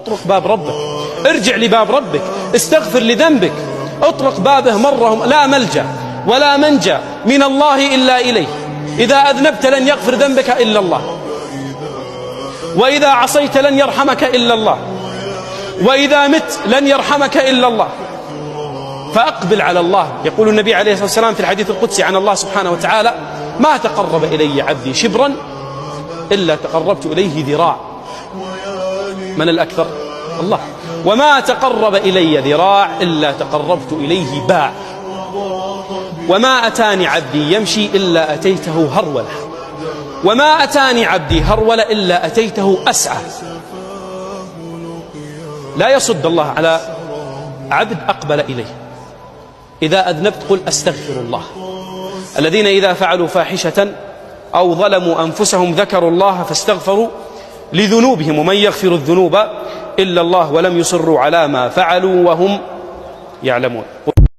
اطرق باب ربك، ارجع لباب ربك، استغفر لذنبك، اطرق بابه مرة، لا ملجأ ولا منجا من الله إلا إليه. إذا أذنبت لن يغفر ذنبك إلا الله، وإذا عصيت لن يرحمك إلا الله، وإذا مت لن يرحمك إلا الله. فأقبل على الله. يقول النبي عليه الصلاة والسلام في الحديث القدسي عن الله سبحانه وتعالى: ما تقرب إلي عبدي شبرا إلا تقربت إليه ذراع. من الأكثر؟ الله. وما تقرب إلي ذراع إلا تقربت إليه باع. وما أتاني عبدي يمشي إلا أتيته هرولة، وما أتاني عبدي هرولة إلا أتيته أسعى. لا يصد الله على عبد أقبل إليه. إذا أذنبت قل أستغفر الله. الذين إذا فعلوا فاحشة أو ظلموا أنفسهم ذكروا الله فاستغفروا لذنوبهم، ومن يغفر الذنوب إلا الله ولم يصروا على ما فعلوا وهم يعلمون.